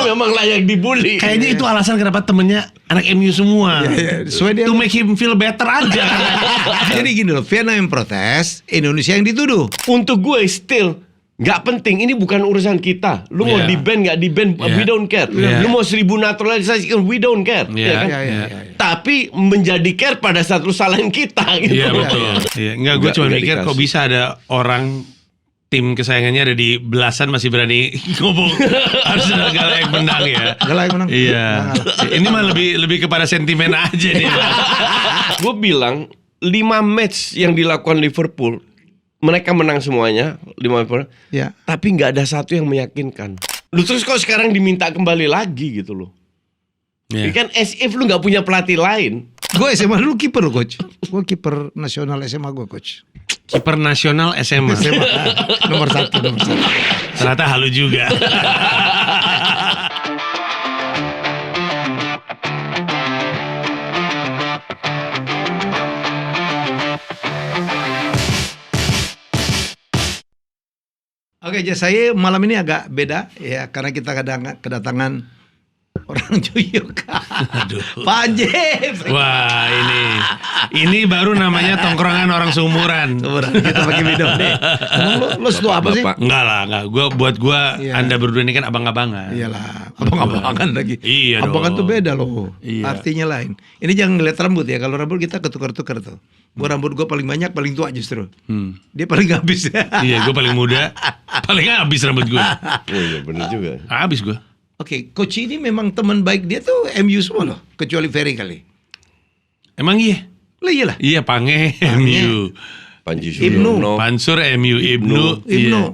memang layak dibully. Kayaknya itu alasan kenapa temennya anak MU semua. To make him feel better aja. Jadi gini loh, Vietnam yang protes, Indonesia yang dituduh. Untuk gue still nggak penting, ini bukan urusan kita. Lu mau di-ban nggak di-ban, we don't care. Lu mau 1000 naturalisasi, we don't care. Ya kan? Tapi menjadi care pada saat lu salahin kita gitu. Iya betul. Iya, enggak, gue cuma mikir kok bisa ada orang tim kesayangannya ada di belasan masih berani ngomong harus ada Gala yang menang ya. Gala yang menang. Iya. Ini mah lebih kepada sentimen aja nih. Gue bilang 5 match yang dilakukan Liverpool, mereka menang semuanya 5 Ya. tapi nggak ada satu yang meyakinkan. Lu terus kok sekarang diminta kembali lagi gitu loh. Yeah. Kan as if lu nggak punya pelatih lain. Gue SMA dulu kiper loh, coach. Gue kiper nasional SMA gue, coach. Kiper nasional SMA. Nomor satu. Ternyata halu juga. Oke, jadi saya malam ini agak beda ya karena kita kedatangan orang Juyuk. Aduh. Pak Jeb. Wah, ini baru namanya tongkrongan orang seumuran. Kita pakai minum deh. Emang lo setua apa sih? Enggak lah, enggak. Buat gua Anda berdua ini kan abang-abangan. Iyalah, abang-abangan lagi. Iya dong. Abangan tuh beda loh. Iya. Artinya lain. Ini jangan ngeliat rambut ya. Kalau rambut kita ketukar-tukar tuh. Gua rambut gua paling banyak, paling tua justru. Dia paling habis. Iya, gua paling muda, paling habis rambut gua. Oh iya benar juga. Habis gua. Oke, coach ini memang teman baik dia tuh MU semua loh, kecuali Ferry kali. Emang iya? Lah iyalah. Iya, Pange MU. Panji Ibnu. Suyono. Pansur MU, Ibnu. Iya.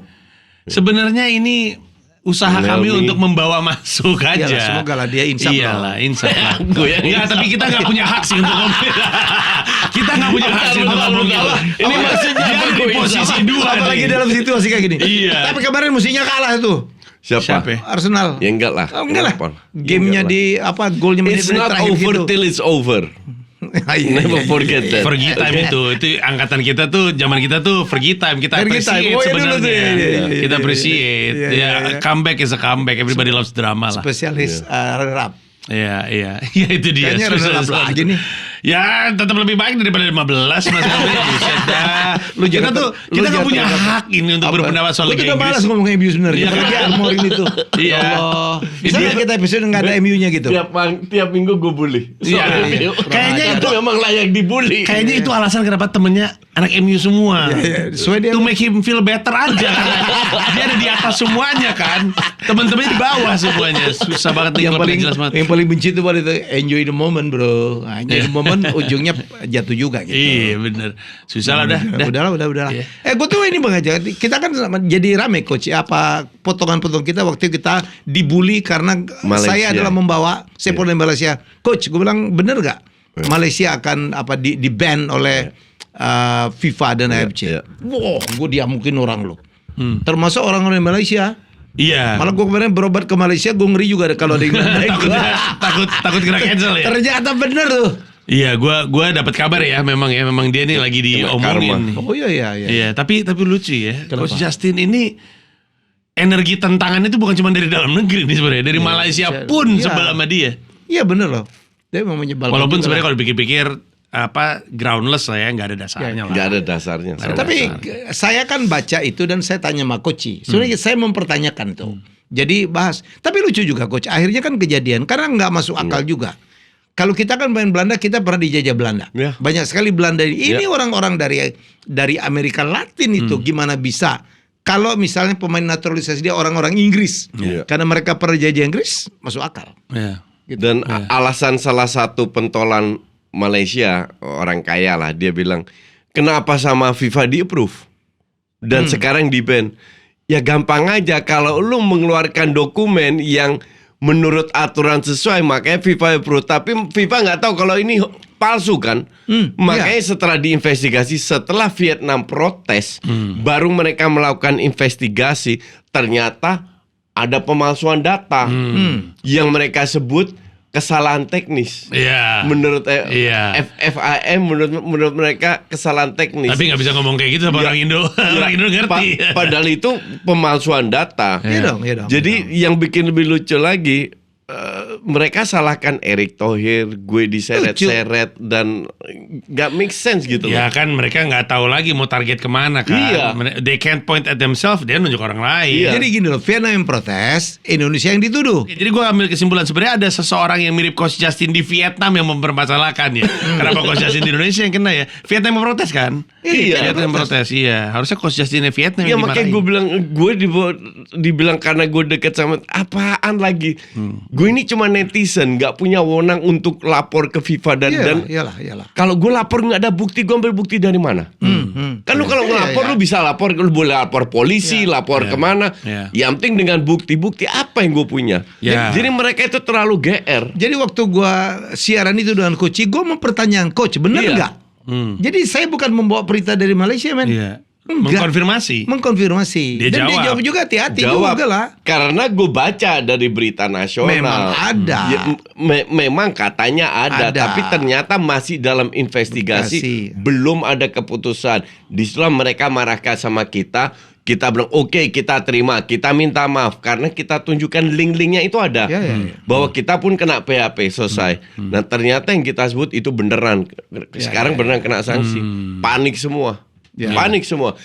Sebenarnya ini usaha kami untuk membawa masuk aja. Iyalah, semoga lah dia insaf. Iyalah, insaf lah. Enggak, tapi kita nggak punya hak sih untuk ngomong. Kita nggak punya hak sih untuk ngomong. Ini maksudnya dia apa di gue posisi insaf? 2 Apalagi nih. dalam situasi kayak gini. Iya. Tapi kemarin musuhnya kalah tuh. Siapa? Siapa? Arsenal. Ya enggak lah. Oh, enggak lah. Kenapa? Gamenya Enggak di apa golnya It's menit-menit not terakhir over gitu. till it's over. Never forget that. Forgi time itu angkatan kita tuh, zaman kita tuh forgi time, kita Forgi time. appreciate Oh, iya dulu sebenarnya. tuh, iya. Kita appreciate. Iya. Comeback is a comeback. Everybody loves drama lah. Spesialis runner up. Iya, itu dia. Kayaknya runner up lagi nih. Ya, tetap lebih baik daripada 15 Mas Alvin. Buset dah. Kita nggak punya hak ini untuk berpendapat soal Lu Liga tuh udah malas Inggris. ngomong MU sebenarnya. Iya. Apalagi Armor ini tuh. Iya. Allah. Bisa nggak kita episode nggak ada MU-nya gitu? Tiap minggu gue bully. Iya. Kayaknya itu memang layak dibully. Kayaknya itu alasan kenapa temennya anak MU semua. Sesuai dia. To make him feel better aja. Dia ada di atas semuanya kan. Teman-temannya di bawah semuanya. Susah banget nih yang kalau paling jelas banget. yang paling benci itu pada itu enjoy the moment bro. Nah, enjoy the moment ujungnya jatuh juga gitu. Iya bener. Susah lah udah. Udahlah. Iya. Gue tuh ini Bang aja. Kita kan jadi rame coach. Apa potongan-potongan kita waktu kita dibully karena Malaysia. saya adalah membawa sepak bola Malaysia. Coach, gue bilang bener gak Malaysia akan apa di ban oleh FIFA dan AFC? Wah, gue diamukin orang loh. Termasuk orang-orang Malaysia. Iya. Malah gue kemarin berobat ke Malaysia, gue ngeri juga kalau ada yang takut kena cancel ya. Ternyata bener tuh. Iya, gua dapat kabar ya, memang dia nih lagi diomongin. Oh iya. Iya, tapi lucu ya. Kenapa? Coach Justin ini energi tantangan itu bukan cuma dari dalam negeri nih sebenarnya, dari Malaysia pun sebel sama dia. Iya bener loh. Dia mau menyebalkan. Walaupun juga sebenarnya lah. kalau dipikir-pikir groundless lah ya, nggak ada dasarnya lah. Nggak ada dasarnya. Tapi saya kan baca itu dan saya tanya sama Coach. Sebenarnya saya mempertanyakan tuh. Jadi bahas. Tapi lucu juga Coach. Akhirnya kan kejadian karena nggak masuk akal juga. Kalau kita kan main Belanda, kita pernah dijajah Belanda. Ya. Banyak sekali Belanda ini orang-orang dari Amerika Latin itu gimana bisa? Kalau misalnya pemain naturalisasi dia orang-orang Inggris, karena mereka pernah jajah Inggris, masuk akal. Iya. Gitu. Dan alasan salah satu pentolan Malaysia, orang kaya lah, dia bilang, kenapa sama FIFA di-approve? Dan sekarang di-ban. Ya gampang aja, kalau lu mengeluarkan dokumen yang menurut aturan sesuai, makanya FIFA approve. Tapi FIFA nggak tahu kalau ini palsu kan. Makanya setelah diinvestigasi, setelah Vietnam protes, baru mereka melakukan investigasi. Ternyata ada pemalsuan data yang mereka sebut kesalahan teknis. Iya. Menurut Iya. FIM menurut mereka kesalahan teknis. Tapi nggak bisa ngomong kayak gitu sama Ya. orang Indo. Orang Indo ngerti. Padahal itu pemalsuan data. Iya dong. Jadi yang bikin lebih lucu lagi, mereka salahkan Erick Thohir, gue diseret-seret dan nggak make sense gitu Ya loh. kan mereka nggak tahu lagi mau target kemana kan. Iya. They can't point at themselves, dia nunjuk orang lain. Iya. Jadi gini loh, Vietnam yang protes, Indonesia yang dituduh. Jadi gue ambil kesimpulan sebenarnya ada seseorang yang mirip Coach Justin di Vietnam yang mempermasalahkan ya. Kenapa Coach Justin di Indonesia yang kena ya? Vietnam yang protes kan? Iya, Vietnam yang protes. Iya. Harusnya Coach Justin di Vietnam Ya yang makanya dimarahin. gue bilang, dibilang karena gue deket sama apaan lagi. Gue ini cuma netizen, nggak punya wewenang untuk lapor ke FIFA dan Iyalah. kalau gue lapor nggak ada bukti, gue ambil bukti dari mana? Kan lu kalau ngelapor lu bisa lapor, lu boleh lapor polisi, lapor kemana. Iya. Yang penting dengan bukti apa yang gue punya. Ya. Jadi mereka itu terlalu GR. Jadi waktu gua siaran itu dengan Coach, gue mempertanyakan Coach, benar Iya. nggak? Jadi saya bukan membawa berita dari Malaysia, men. Iya. Enggak. Mengkonfirmasi. Dan dia jawab juga hati-hati Jawab, juga lah. karena gue baca dari berita nasional. Memang ada. Ya, memang katanya ada, Ada. tapi ternyata masih dalam investigasi, Investigasi. belum ada keputusan. Disitulah mereka marahkan sama kita. Kita bilang oke, kita terima, kita minta maaf karena kita tunjukkan link-linknya itu ada, Ya. bahwa kita pun kena PHP selesai. Nah ternyata yang kita sebut itu beneran. Sekarang beneran kena sanksi. Panik semua. Ya. Panik semua.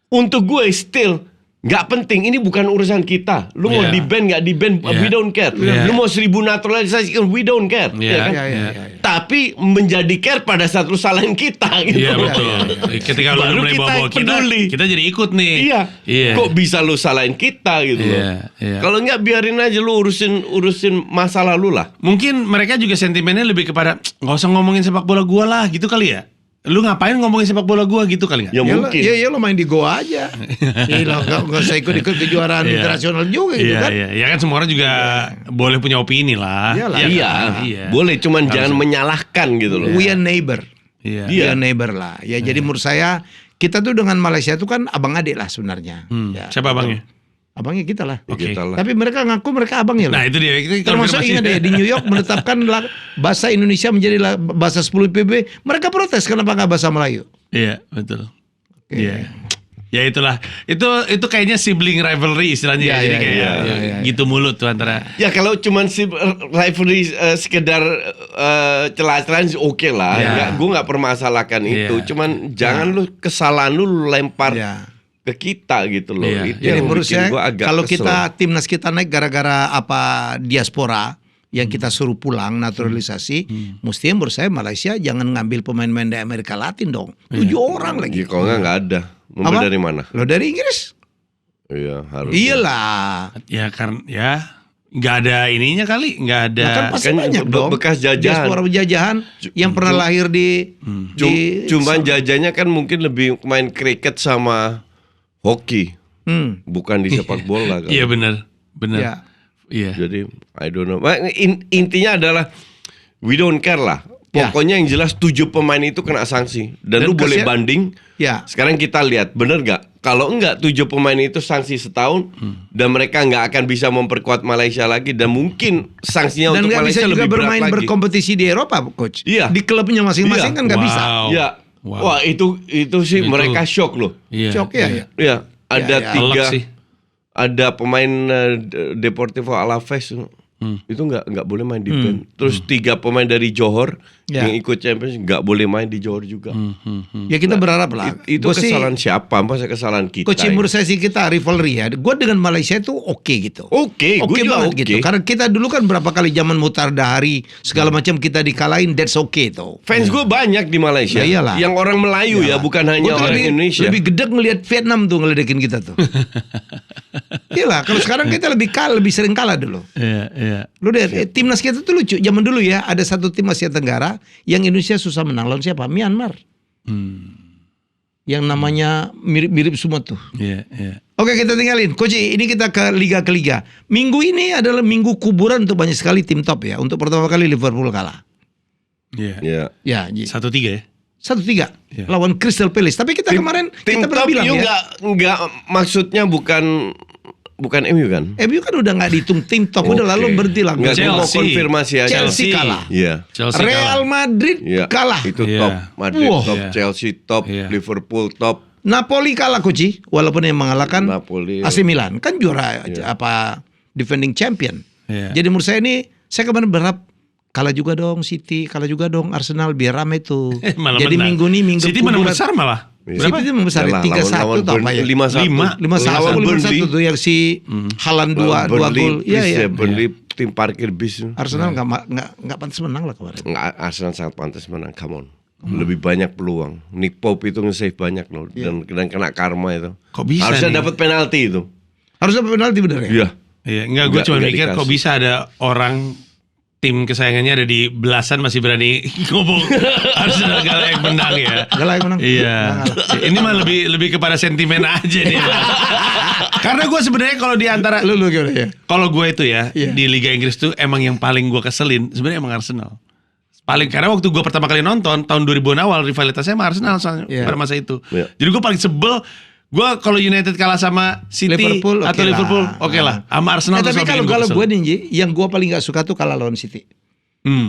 Untuk gue still nggak penting. Ini bukan urusan kita. Lu mau Ya. di-ban nggak di-ban, Ya. we don't care. Ya. Lu mau 1000 naturalisasi, we don't care. Iya. Ya kan? Iya. Tapi menjadi care pada saat lu salahin kita gitu. Iya betul. Ketika lu Baru mulai kita bawa peduli. kita jadi ikut nih. Iya. Iya. Kok bisa lu salahin kita gitu loh. Iya, iya. Kalau nggak biarin aja lu urusin masa lalu lah. Mungkin mereka juga sentimennya lebih kepada nggak usah ngomongin sepak bola gua lah gitu kali ya. Lu ngapain ngomongin sepak bola gua gitu kali nggak? Ya mungkin. Ya lo main di Goa aja. Iya, nggak usah ikut kejuaraan Iya. internasional juga gitu Iya, kan. iya. Ya kan semua orang juga boleh punya opini lah. Iyalah. Iya, Iya, kan? Iya. boleh, cuman jangan menyalahkan gitu loh. We are neighbor. Iya. We are neighbor lah. Ya jadi menurut saya kita tuh dengan Malaysia itu kan abang adik lah sebenarnya. Ya. Siapa abangnya? Abangnya kita lah. Oke. Kita lah. Tapi mereka ngaku mereka abangnya Nah lah. itu dia. Kita Termasuk konfirmasi. ingat deh di New York menetapkan bahasa Indonesia menjadi bahasa 10 PB. Mereka protes kenapa nggak bahasa Melayu? Iya betul. Iya. Ya itulah. Itu kayaknya sibling rivalry istilahnya. Iya, ya. Jadi iya, kayak iya. gitu mulut tuh antara. Ya kalau cuman si rivalry sekedar celah-celahan oke lah. Ya. Gue nggak permasalahkan itu. Iya. Cuman jangan lu kesalahan lu lempar Ya. ke kita gitu loh. Iya. Itu Jadi yang menurut bikin saya gua agak kalau kesel. kita timnas kita naik gara-gara apa diaspora yang kita suruh pulang naturalisasi, mestinya menurut saya Malaysia jangan ngambil pemain-pemain dari Amerika Latin dong. 7 orang lagi. Ya, kalau nggak ada. Mau Apa? dari mana? Lo dari Inggris? Iya harus. Iyalah. Ya karena ya nggak ada ininya kali, nggak ada. Nah, kan pasti Kan banyak dong. bekas jajahan. Diaspora penjajahan yang pernah lahir di Cuman jajanya kan mungkin lebih main kriket sama hoki, bukan di sepak bola kan. Iya benar. Ya. Iya. Jadi I don't know. Intinya adalah we don't care lah. Ya. Pokoknya yang jelas 7 pemain itu kena sanksi dan lu boleh kasihan- banding. Ya. Sekarang kita lihat bener gak? Kalau enggak 7 pemain itu sanksi setahun dan mereka nggak akan bisa memperkuat Malaysia lagi dan mungkin sanksinya Dan untuk nggak bisa Malaysia juga lebih berat bermain lagi. berkompetisi di Eropa, coach. Iya. Di klubnya masing-masing Iya. kan nggak bisa. Wow. Ya. Wow. Wah itu sih Itu. mereka shock loh. Iya. Shock ya. Iya. Ya, ada ya. tiga. Telak sih. Ada pemain Deportivo Alaves itu nggak boleh main di ban. Terus 3 pemain dari Johor Ya. yang ikut Champions nggak boleh main di Johor juga. Ya kita berharap lah. Itu Gua sih- kesalahan siapa? Masa kesalahan kita? Coach, menurut saya sih kita rivalry ya. Gue dengan Malaysia itu oke gitu. Oke, Oke gue juga banget oke. gitu. Karena kita dulu kan berapa kali zaman Muhtar Dahari segala macam kita dikalahin, that's okay tuh. Fans gue banyak di Malaysia. Ya iyalah. Yang orang Melayu ya, bukan Gua hanya tuh orang lebih, Indonesia. Lebih gedek ngelihat Vietnam tuh ngeledekin kita tuh. Iyalah, kalau sekarang kita lebih sering kalah dulu. Iya, iya. Lu lihat timnas kita tuh lucu. Zaman dulu ya ada satu tim Asia Tenggara yang Indonesia susah menang lawan siapa? Myanmar. Yang namanya mirip-mirip semua tuh. Iya, iya. Oke, kita tinggalin. Coach, ini kita ke liga. Minggu ini adalah minggu kuburan untuk banyak sekali tim top ya. Untuk pertama kali Liverpool kalah. Iya. Ya. Ya, 1-3 ya. 1-3 Ya. lawan Crystal Palace. Tapi kita kemarin Tim kita pernah top bilang you ya. nggak maksudnya bukan bukan MU kan? MU kan udah nggak dihitung tim top, udah Oke. lalu berhenti lah. Nggak, gua mau Chelsea. konfirmasi aja. Chelsea kalah. Iya. Chelsea Real Madrid Iya. kalah. Itu Iya. top. Madrid Wah. top, Iya. Chelsea top, Iya. Liverpool top. Napoli kalah Koci, walaupun yang mengalahkan Napoli. AC Milan kan juara Iya. apa defending champion. Iya. Jadi menurut saya ini, saya kemarin berharap kalah juga dong City, kalah juga dong Arsenal biar rame tuh. Malah Jadi menang. minggu ini minggu City menang kuburan. besar malah. Iya. City itu membesar Yalah, 3-1 atau apa ya? 5-1. 5-1 tuh yang si Haaland dua gol. Iya ya. Burnley tim parkir bis. Arsenal nggak pantas menang lah kemarin. Nggak, Arsenal sangat pantas menang. Come on. Lebih banyak peluang. Nick Pope itu nge-save banyak loh. Dan kena karma itu. Kok bisa Harusnya nih? dapat penalti itu. Harus dapat penalti bener ya? Iya. Iya, enggak, gue cuma Nggak mikir kok dikasih. bisa ada orang tim kesayangannya ada di belasan masih berani ngomong Arsenal gak layak menang ya. Gak layak menang. Iya. Nggak. Ini mah lebih kepada sentimen aja nih. Karena gue sebenarnya kalau di antara Lu gimana ya? kalau gue itu ya Iya. di Liga Inggris tuh emang yang paling gue keselin sebenarnya emang Arsenal. Paling karena waktu gue pertama kali nonton tahun 2000-an awal rivalitasnya sama Arsenal soalnya Iya. pada masa itu. Iya. Jadi gue paling sebel gue kalau United kalah sama City Liverpool, atau oke Liverpool, lah. oke lah. Sama Arsenal tuh Tapi selalu bikin kalau gua gue kesel. nih Ji, yang gue paling gak suka tuh kalah lawan City.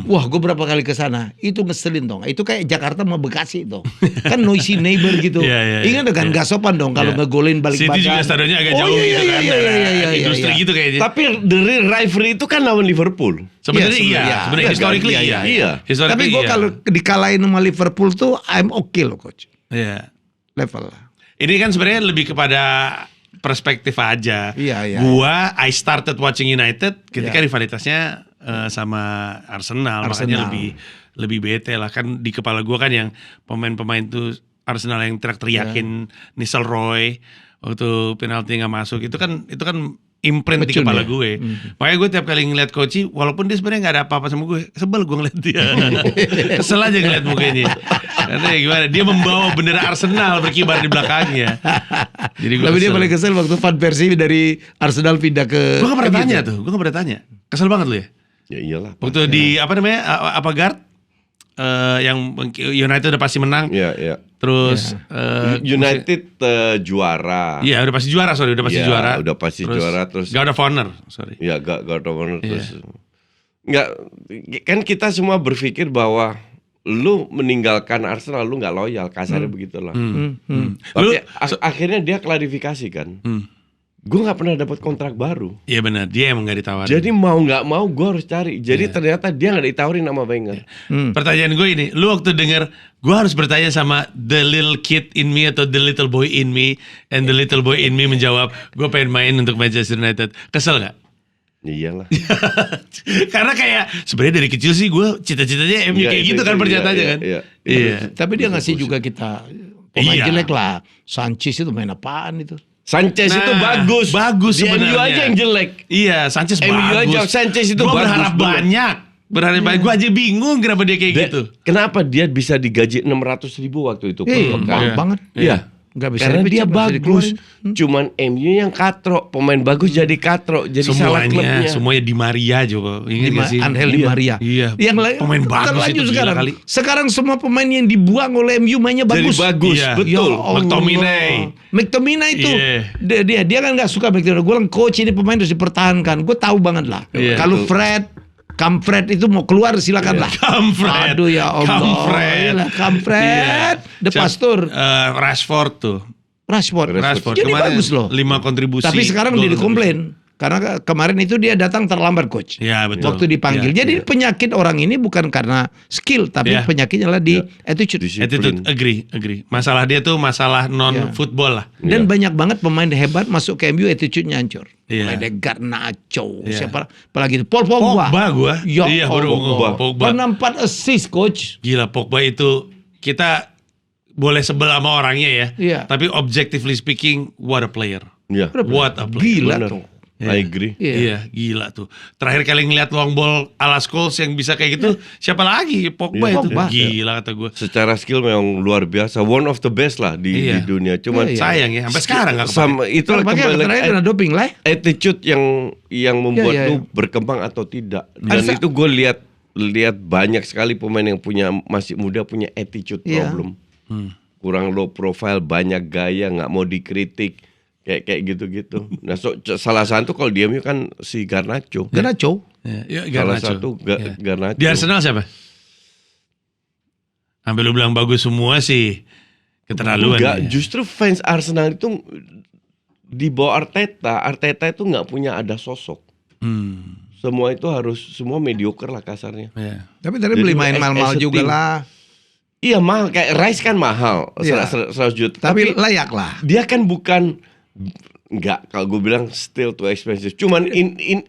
Wah, gue berapa kali ke sana, itu ngeselin dong. Itu kayak Jakarta sama Bekasi tuh, kan noisy neighbor gitu. Iya, iya, Ingat kan gak sopan dong kalau Iya. ngegolin balik City badan. juga stadionnya agak Oh, jauh iya, gitu iya, kan. iya, iya, iya, Industri iya. gitu kayaknya. Tapi the real rivalry itu kan lawan Liverpool. Sebenarnya Iya, iya, sebenarnya. sebenarnya Iya, historically iya, iya. iya. Historically Tapi gue iya. kalau dikalahin sama Liverpool tuh, I'm okay loh coach. Iya. Level lah. Ini kan sebenarnya lebih kepada perspektif aja. Iya, iya. Gua I started watching United ketika Iya. rivalitasnya sama Arsenal, makanya Arsenal. lebih bete lah kan di kepala gua kan yang pemain-pemain tuh Arsenal yang teriak-teriakin Iya. Nistelrooy waktu penalti nggak masuk itu kan imprint di Becun kepala ya? gue. Makanya gue tiap kali ngeliat Koci walaupun dia sebenarnya nggak ada apa-apa sama gue, sebel gue ngeliat dia. Kesel aja ngeliat mukanya. Karena ya gimana dia membawa bendera Arsenal berkibar di belakangnya. Jadi gue Tapi dia kesel. paling kesel waktu Van Persie dari Arsenal pindah ke. Gue gak pernah MU tanya tuh. tuh, gue gak pernah tanya. Kesel banget lu ya. Ya iyalah. Waktu di apa namanya apa guard yang United udah pasti menang. Iya, iya. Terus United juara. iya udah pasti juara, sorry udah pasti Iya, juara. udah pasti juara, terus- God of Honor, sorry. Ya gak Warner Iya. terus. Nggak, kan kita semua berpikir bahwa lu meninggalkan Arsenal, lu nggak loyal, kasarnya begitulah. Tapi akhirnya dia klarifikasi kan. Gue nggak pernah dapat kontrak baru. Iya benar, dia emang gak ditawarin. Jadi mau nggak mau gue harus cari. Jadi Iya. ternyata dia nggak ditawarin sama Wenger. Pertanyaan gue ini, lu waktu denger gue harus bertanya sama the little kid in me atau the little boy in me, and the little boy in me menjawab gue pengen main untuk Manchester United, kesel gak? Ya iyalah. Karena kayak sebenarnya dari kecil sih gue cita-citanya MU Iya, kayak itu- gitu kan itu, pernyataannya iya, kan. iya, Iya. Tapi dia ngasih juga kita pemain Iya. jelek lah. Sanchez itu main apaan itu? Sanchez itu Nah, bagus. bagus Di MU sebenarnya. aja yang jelek. Iya, Sanchez MU bagus. aja, Sanchez itu Gua bagus berharap banget. banyak. Berharap banyak. Gue aja bingung kenapa dia kayak gitu. Kenapa dia bisa digaji 600.000 waktu itu? per Iya, pekan? mahal banget. Iya. Nggak bisa Karena dipecat, dia nggak bisa bagus. dikeluarin. Cuman MU yang katrok, pemain bagus jadi katrok, jadi salah klubnya. Semuanya Di Maria juga. Ingat gak sih? Angel Di Iya. Maria. Iya. Yang lain Pemain bagus terlanjur itu gila sekarang. kali. Sekarang semua pemain yang dibuang oleh MU mainnya Jadi bagus. bagus, Iya. betul. Ya Allah. McTominay. McTominay itu Iya. dia kan nggak suka McTominay. Gue bilang coach ini pemain harus dipertahankan. Gue tahu banget lah. Iya. Kalau Fred itu mau keluar silakan lah. Kampret. Aduh ya Allah. Kampret. Iyalah, Kampret. The Pastor. Rashford tuh. Rashford. Rashford Jadi kemarin bagus loh. 5 kontribusi. Tapi sekarang gol dia kontribusi. dikomplain. Karena kemarin itu dia datang terlambat coach. Iya betul. Waktu dipanggil. Iya. Jadi penyakit orang ini bukan karena skill, tapi Iya. penyakitnya adalah di attitude. Attitude, agree. Masalah dia tuh masalah non football lah. Dan banyak banget pemain hebat masuk ke MU attitude-nya hancur. Iya. Mulai dari Garnacho, Iya. siapa apalagi itu Paul Pogba. Gua. Ya Iya, baru Allah. Pogba. Pernah 4 assist coach. Gila Pogba itu kita boleh sebel sama orangnya ya. Iya. Tapi objectively speaking, what a player. Iya. What a player. Gila Bener. tuh. I agree. Iya. Iya, gila tuh. Terakhir kali ngeliat long ball ala Scholes yang bisa kayak gitu, siapa lagi? Pogba Iya, itu. Pogba. Gila kata gue. Secara skill memang luar biasa, one of the best lah di Iya. dunia. Cuman Iya, iya. Sayang ya, sampai sekarang gak kepake. sama itu Kalau pakai kembali terakhir kena doping lah. attitude yang membuat Iya, iya. lu berkembang atau tidak. Dan Harusnya- itu gue lihat banyak sekali pemain yang masih muda punya attitude Iya. problem. Kurang low profile, banyak gaya, nggak mau dikritik. kayak gitu-gitu. Nah, salah satu kalau di MU kan si Garnacho. Garnacho. Ya, Salah Garnacho. satu Ya. Garnacho. Di Arsenal siapa? Sampai lu bilang bagus semua sih. Keterlaluan. Enggak, ya. justru fans Arsenal itu di bawah Arteta itu nggak punya ada sosok. Semua itu semua mediocre lah kasarnya. Ya. Tapi tadi Jadi beli main as mahal-mahal a juga team. lah. Iya mahal, kayak Rice kan mahal, Iya. 100 juta. Tapi layak lah. Dia kan bukan, nggak, kalau gue bilang still too expensive. Cuman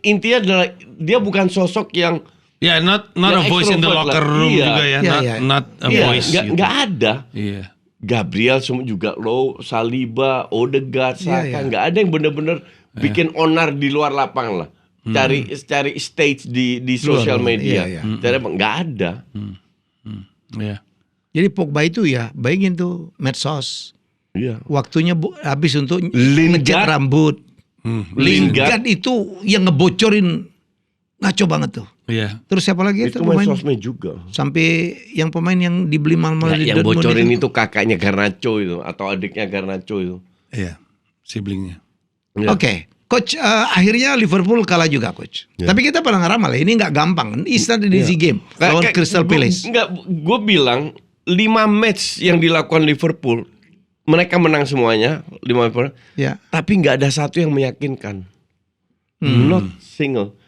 intinya adalah dia bukan sosok yang Ya, not Yang a voice in the extrovert locker lah. room Iya. juga ya. Iya, Not, iya. not a iya, voice gitu. nggak ada. Iya. Gabriel semua juga low, Saliba, Odegaard, Iya, Saka, iya. nggak ada yang bener-bener bikin onar di luar lapangan lah. Cari stage di sosial media. Iya, iya. Cari apa? Nggak ada. Iya. Jadi Pogba itu ya, bayangin tuh medsos. Iya. Waktunya habis untuk Lingard. ngecat rambut. Lingard itu yang ngebocorin ngaco banget tuh. Iya. Terus siapa lagi itu Itu main pemain? sosmed juga. Sampai yang pemain yang dibeli mahal-mahal di Yang Dortmund bocorin itu kakaknya Garnacho itu atau adiknya Garnacho itu. Iya. Siblingnya. Iya. Oke. Coach, akhirnya Liverpool kalah juga, Coach. Ya. Tapi kita pernah ngeramal ya, ini nggak gampang. It's not an easy game lawan Crystal Palace. Gue bilang 5 match yang dilakukan Liverpool, mereka menang semuanya 5 match, Ya. tapi nggak ada satu yang meyakinkan. Not single.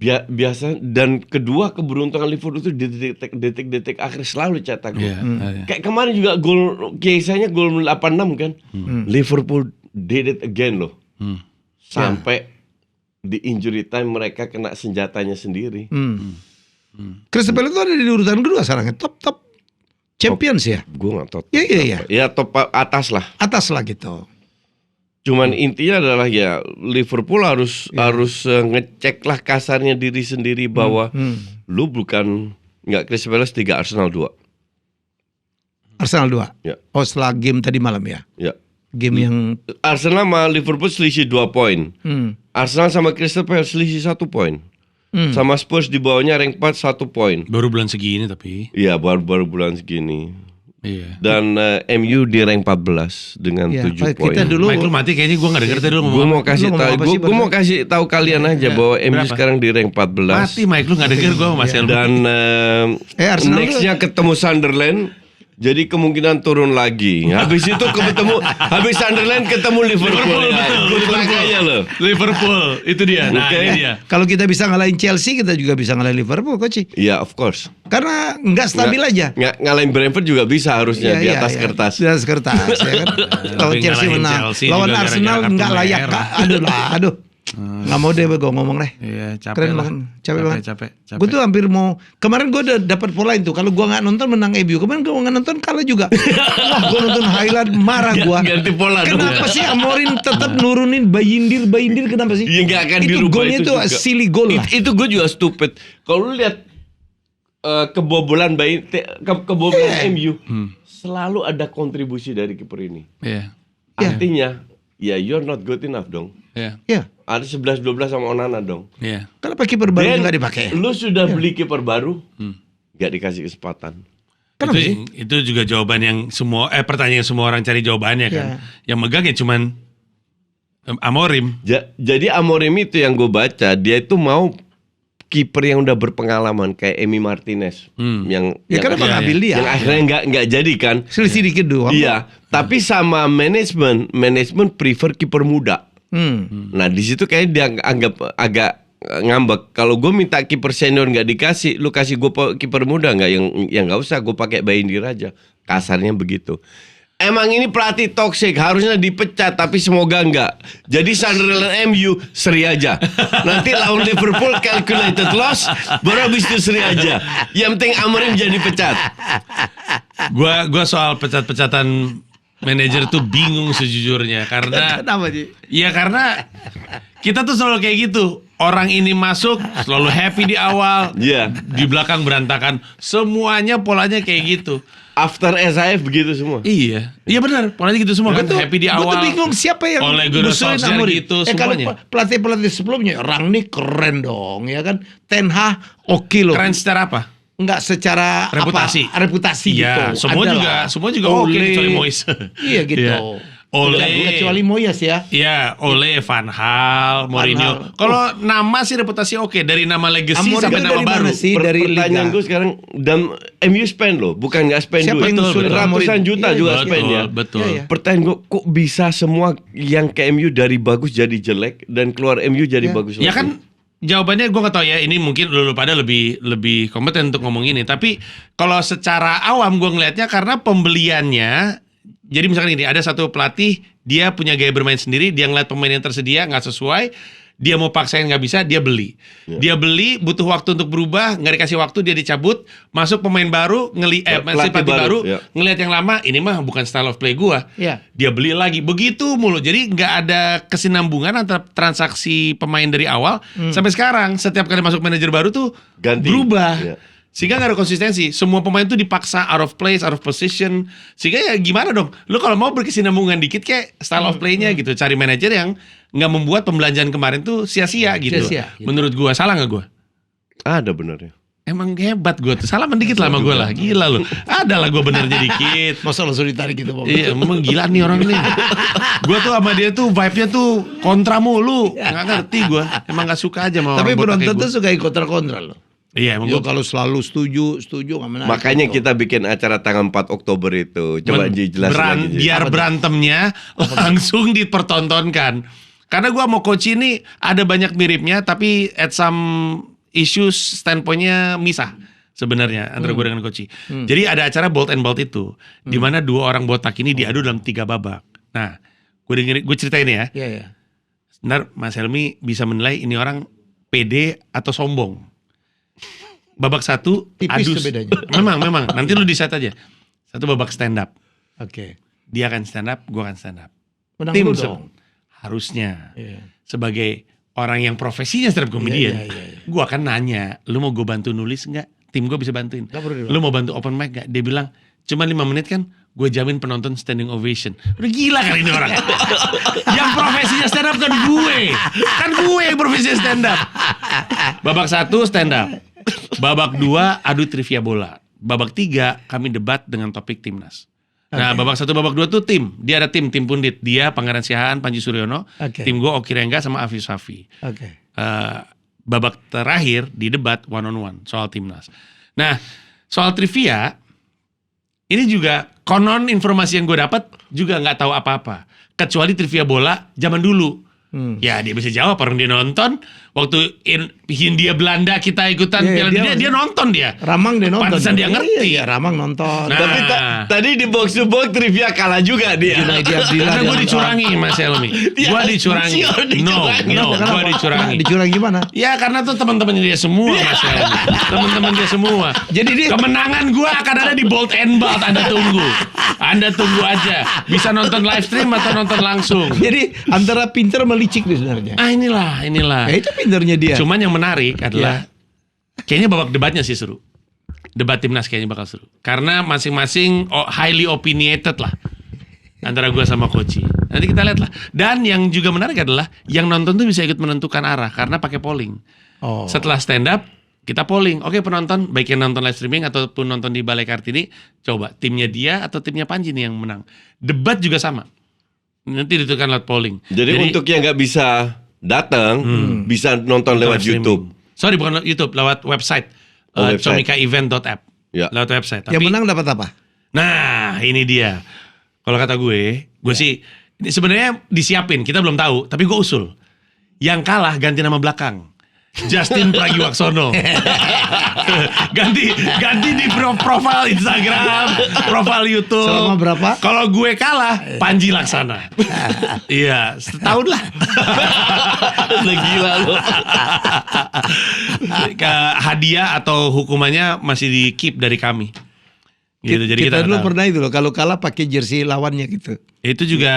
Biasa, dan kedua keberuntungan Liverpool itu di detik-detik akhir selalu cetak gol. Iya. Iya. Kayak kemarin juga gol biasanya gol 86 kan. Liverpool did it again loh. Sampai di injury time mereka kena senjatanya sendiri. Crystal Palace itu ada di urutan kedua sekarang, top champions ya. Gue nggak tahu. Iya, iya, iya. Ya top atas lah. Atas lah gitu. Cuman intinya adalah ya Liverpool harus ngecek lah kasarnya diri sendiri bahwa lu bukan nggak Crystal Palace 3 Arsenal 2. Arsenal 2. Ya. Oh, setelah game tadi malam ya. Ya. Game yang Arsenal sama Liverpool selisih 2 poin. Arsenal sama Crystal Palace selisih 1 poin. Sama Spurs di bawahnya rank 4 1 poin. Baru bulan segini tapi. Iya, baru bulan segini. Iya. Dan MU di rank 14 dengan Ya, 7 poin. kita dulu Michael mati kayaknya gue gak denger tadi lu ngomong. Gue mau apa. kasih Lu ngomong tahu, apa sih, gue mau kasih tahu kalian aja bahwa MU Berapa? sekarang di rank 14. Mati Mike, lu gak denger gue sama Marcel. Dan Arsenal nextnya ketemu Sunderland, jadi kemungkinan turun lagi. Habis itu habis Sunderland ketemu Liverpool. Good luck aja loh. Liverpool, itu dia. Nah, Oke. ini dia. kalau kita bisa ngalahin Chelsea, kita juga bisa ngalahin Liverpool, Coach. Iya, of course. Karena nggak stabil aja. Ngalahin Brentford juga bisa harusnya di atas kertas. Di atas kertas ya kan. Lawan Tapi Chelsea ngalahin menang. Chelsea Lawan juga Arsenal gara-gara nggak kartu layak. merah. Aduh. Nggak mau deh gue ngomong deh. Iya, capek Keren lah. banget. Capek banget. Capek. Gue tuh hampir mau. Kemarin gue udah dapat pola itu. Kalau gue nggak nonton menang MU. Kemarin gue nggak nonton kalah juga. Wah, gue nonton highlight marah gue. Ganti pola dong. Kenapa sih Amorim tetap nurunin Bayindir kenapa sih? Iya, nggak akan itu dirubah golnya itu tuh juga. silly goal lah. Itu gue juga stupid. Kalau lu lihat kebobolan MU, selalu ada kontribusi dari kiper ini. Iya. Artinya, ya you're not good enough dong. Iya. Ya. Ada 11-12 sama Onana dong. Iya. Kenapa kiper baru Dan nggak dipakai? lu sudah beli kiper baru, nggak dikasih kesempatan. Kenapa sih? Itu juga jawaban yang pertanyaan yang semua orang cari jawabannya kan. Iya. Yang megang ya cuman Amorim. Jadi Amorim itu yang gue baca, dia itu mau kiper yang udah berpengalaman kayak Emi Martinez, yang Ya kenapa nggak ambil dia? yang akhirnya nggak jadi kan? Selisih dikit doang. Iya, tapi sama manajemen prefer kiper muda. Nah di situ kayak dia agak ngambek. Kalau gue minta kiper senior nggak dikasih, lu kasih gue kiper muda nggak? Yang nggak usah, gue pakai Bayindir aja. Kasarnya begitu. Emang ini pelatih toksik, harusnya dipecat, tapi semoga enggak. Jadi Sunderland MU seri aja. Nanti lawan Liverpool calculated loss, baru habis itu seri aja. Yang penting Amorim jadi pecat. Gua soal pecat-pecatan manajer tuh bingung sejujurnya karena Kenapa sih? ya karena kita tuh selalu kayak gitu. Orang ini masuk selalu happy di awal, Iya. di belakang berantakan. Semuanya polanya kayak gitu. After SIF begitu semua. Iya benar. Polanya gitu semua kan. Happy di Gue awal. tuh bingung siapa yang Ole Gunnar musuhin Solskjaer Amorim. gitu Kalau semuanya. pelatih-pelatih sebelumnya, Rangnick keren dong, ya kan? Ten Hag oke loh. Keren secara apa? Enggak secara Reputasi. reputasi Iya, gitu. semua Adalah. juga oke Ole. kecuali Moyes. Iya gitu. Ole, kecuali Moyes ya. ya Ole, Van Hal, Mourinho. Kalau nama sih reputasi oke, dari nama legacy Mourinho sampai nama dari baru. mana sih? Dari Pertanyaan Liga. gue sekarang, dan MU spend loh, bukan nggak spend Siapa duit. yang ngusulin Ratusan Mourinho? juta Iya, juga iya. spend ya. Betul. Iya, iya. Pertanyaan gue, kok bisa semua yang ke MU dari bagus jadi jelek dan keluar MU jadi bagus Ya lagi? kan jawabannya gue gak tahu ya, ini mungkin lu pada lebih kompeten untuk ngomong ini. Tapi kalau secara awam gue ngelihatnya karena pembeliannya, jadi misalkan gini, ada satu pelatih dia punya gaya bermain sendiri, dia ngeliat pemain yang tersedia nggak sesuai, dia mau paksain nggak bisa, dia beli. Dia beli, butuh waktu untuk berubah, nggak dikasih waktu, dia dicabut, masuk pemain baru, Pelatih pelatih baru, baru, ya. ngelihat yang lama, ini mah bukan style of play gua. Iya. Dia beli lagi, begitu mulu. Jadi nggak ada kesinambungan antara transaksi pemain dari awal sampai sekarang. Setiap kali masuk manajer baru tuh Ganti. berubah. Iya. Sehingga gak ada konsistensi. Semua pemain tuh dipaksa out of place, out of position. Sehingga ya gimana dong? Lu kalau mau berkesinambungan dikit kayak style of play-nya gitu. Cari manajer yang nggak membuat pembelanjaan kemarin tuh sia-sia gitu. Sia-sia, gitu. Menurut gua, salah nggak gua? Ada benernya. Emang hebat gua tuh. Salah dikit lah sama gua lah. Gila lu. Ada lah gua benernya dikit. Masa langsung ditarik gitu, Bang? Iya, emang gila nih orang nih. Gua tuh sama dia tuh vibe-nya tuh kontra mulu. Nggak ngerti gua. Emang nggak suka aja sama Tapi orang botak penonton kayak tuh gua. suka ikut kontra loh. Iya, emang Yo, gua kalau selalu setuju nggak menarik. Makanya Gitu. kita bikin acara tanggal 4 Oktober itu. Coba dijelasin lagi. Ji. biar berantemnya langsung dipertontonkan. Karena gua mau coach ini ada banyak miripnya, tapi at some issues standpointnya misah sebenarnya antara gua dengan coach. Jadi ada acara Bolt and Bolt itu, di mana dua orang botak ini diadu dalam 3 babak. Nah, gue ceritain ya. Iya, iya. Benar, Mas Helmi bisa menilai ini orang pede atau sombong. Babak 1 Tipis adu. tuh bedanya. Memang. Nanti lu decide aja. Satu babak stand up. Oke. Dia akan stand up, gua akan stand up. Menang Tim lu se- dong. Harusnya Iya. sebagai orang yang profesinya stand up comedian, iya. gua akan nanya, lu mau gue bantu nulis nggak? Tim gue bisa bantuin. Nggak perlu. Lu mau bantu open mic nggak? Dia bilang cuma 5 menit kan, gue jamin penonton standing ovation. Udah gila kali ini orang. Yang profesinya stand up kan gue yang profesinya stand up. Babak 1 stand up. Babak 2 adu trivia bola. Babak 3 kami debat dengan topik timnas. Nah, babak 1 babak 2 tuh tim. Dia ada tim Pundit. Dia Pangeran Siahaan, Panji Suryono. Oke. Tim gue Oki Rengga sama Afif Safi. Oke. Babak terakhir di debat one on one soal timnas. Nah, soal trivia ini juga konon informasi yang gue dapat juga nggak tahu apa-apa, kecuali trivia bola zaman dulu. Ya dia bisa jawab, orang dia nonton waktu Hindia Belanda kita ikutan Iya, Piala Dunia, dia nonton dia. Ramang dia nonton. Pantesan dia ngerti. Iya, Ramang nonton. Nah, Tapi tadi di box to box trivia kalah juga dia. Dia karena gue dicurangi Mas Helmi. Gue dicurangi. Sure, No, dicurangi. gue dicurangi. Dicurangi gimana? Ya karena tuh teman-temannya dia semua Mas Helmi. Teman-teman dia semua. Jadi dia Kemenangan gue akan ada di Bolt and Bolt. Anda tunggu aja. Bisa nonton live stream atau nonton langsung. jadi antara pinter sama licik nih sebenarnya. Inilah. Ya, itu pinternya dia. Cuman yang menarik adalah kayaknya babak debatnya sih seru. Debat timnas kayaknya bakal seru. Karena masing-masing highly opinionated lah. Antara gue sama Koci. Nanti kita lihat lah. Dan yang juga menarik adalah yang nonton tuh bisa ikut menentukan arah karena pakai polling. Oh. Setelah stand up kita polling. Oke, penonton baik yang nonton live streaming ataupun nonton di Balai Kartini, coba timnya dia atau timnya Panji nih yang menang. Debat juga sama. Nanti ditentukan lewat polling. Jadi untuk yang nggak bisa datang, bisa nonton lewat live streaming. YouTube. Sorry, bukan lewat YouTube, lewat website. Website. comikaevent.app. Ya. Lewat website. Yang menang dapat apa? Nah, ini dia. Kalau kata gue sih ini sebenarnya disiapin, kita belum tahu, tapi gue usul. Yang kalah ganti nama belakang. Justin Pragiwaksono. ganti di profile Instagram, profile YouTube. Selama berapa? Kalau gue kalah, Panji Laksana. Iya, setahun lah. Gila lo. Hadiah atau hukumannya masih di keep dari kami. Gitu, jadi kita kita dulu nggak tahu. pernah itu loh, kalau kalah pakai jersey lawannya gitu. Itu juga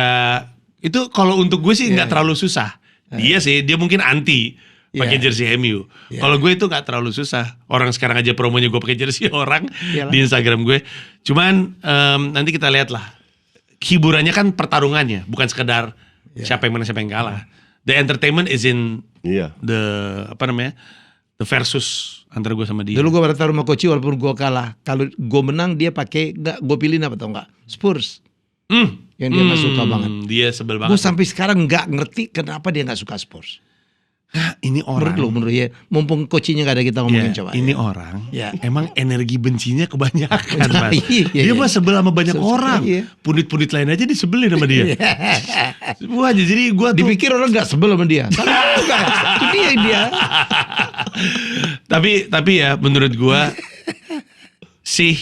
itu kalau untuk gue sih nggak terlalu susah. Dia sih dia mungkin anti pakai Iya. jersey MU. Kalau gue itu nggak terlalu susah. Orang sekarang aja promonya gue pakai jersey orang Iyalah. di Instagram gue. Cuman nanti kita lihat lah. Hiburannya kan pertarungannya, bukan sekedar siapa yang menang siapa yang kalah. The entertainment is in Iya. the the versus antara gue sama dia. Dulu gue bertaruh sama Koci walaupun gue kalah. Kalau gue menang dia pakai gue pilih apa tau nggak? Spurs. yang dia nggak suka banget. Dia sebel Gue banget. sampai sekarang nggak ngerti kenapa dia nggak suka Spurs. Hah, ini orang. Menurut ya, mumpung coachnya nggak ada kita ngomongin Ya, coba. ini orang Ya. emang energi bencinya kebanyakan, Mas. Iya, Dia iya. mah sebel sama banyak orang. Iya. Pundit-pundit lain aja disebelin sama dia. Wah, jadi gua tuh Dipikir orang nggak sebel sama dia. Salah juga. Itu dia. tapi ya menurut gua sih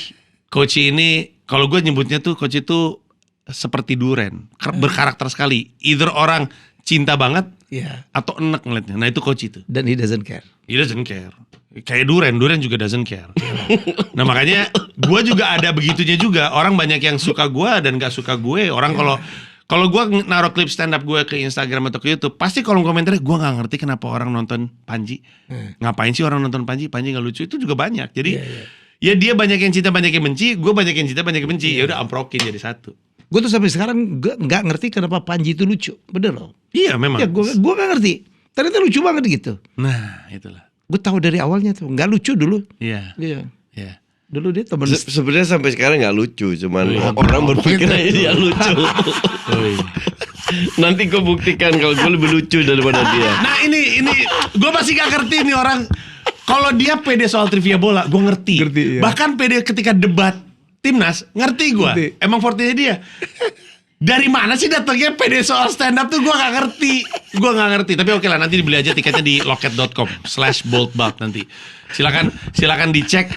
coach ini, kalau gua nyebutnya tuh coach itu seperti duren, berkarakter sekali. Either orang cinta banget Iya. atau enek ngeliatnya. Nah itu coach itu. Dan he doesn't care. He doesn't care. Kayak Duren juga doesn't care. Nah makanya gue juga ada begitunya juga. Orang banyak yang suka gue dan gak suka gue. Orang kalau gue naruh klip stand up gue ke Instagram atau ke YouTube, pasti kolom komentarnya gue nggak ngerti kenapa orang nonton Panji. Ngapain sih orang nonton Panji? Panji nggak lucu. Itu juga banyak. Jadi ya dia banyak yang cinta, banyak yang benci. Gue banyak yang cinta, banyak yang benci. Ya udah amprokin jadi satu. Gue tuh sampai sekarang nggak ngerti kenapa Panji itu lucu. Bener loh. Iya memang. Ya gue nggak ngerti. Ternyata lucu banget gitu. Nah itulah. Gue tahu dari awalnya tuh nggak lucu dulu. Iya. Iya. Iya. Dulu dia temen. Sebenarnya sampai sekarang nggak lucu, cuman orang berpikir aja dia lucu. Nanti gue buktikan kalau gue lebih lucu daripada dia. Nah ini gue masih gak ngerti nih orang. Kalau dia pede soal trivia bola, gue ngerti. Iya. Bahkan pede ketika debat timnas, ngerti gue. Ngerti. Emang fortenya dia. Dari mana sih datangnya pede soal stand up tuh gue gak ngerti. Gue gak ngerti. Tapi oke lah, nanti dibeli aja tiketnya di loket.com/boldbug nanti. Silakan dicek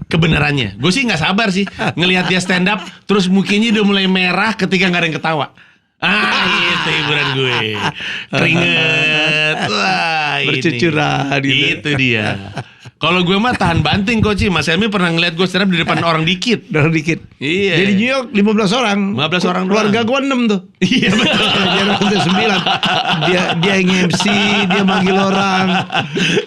kebenarannya. Gue sih gak sabar sih ngelihat dia stand up, terus mukanya udah mulai merah ketika gak ada yang ketawa. Itu hiburan gue. Keringet. Wah, Bercucuran gitu. Itu dia. Kalau gue mah tahan banting coach. Mas Helmi pernah ngeliat gue stand up di depan orang dikit. Udah dikit. Iya. Jadi New York 15 orang. 15 orang doang. Keluarga gue 6 tuh. Iya betul. Dia nanti 9. Dia yang MC, dia manggil orang.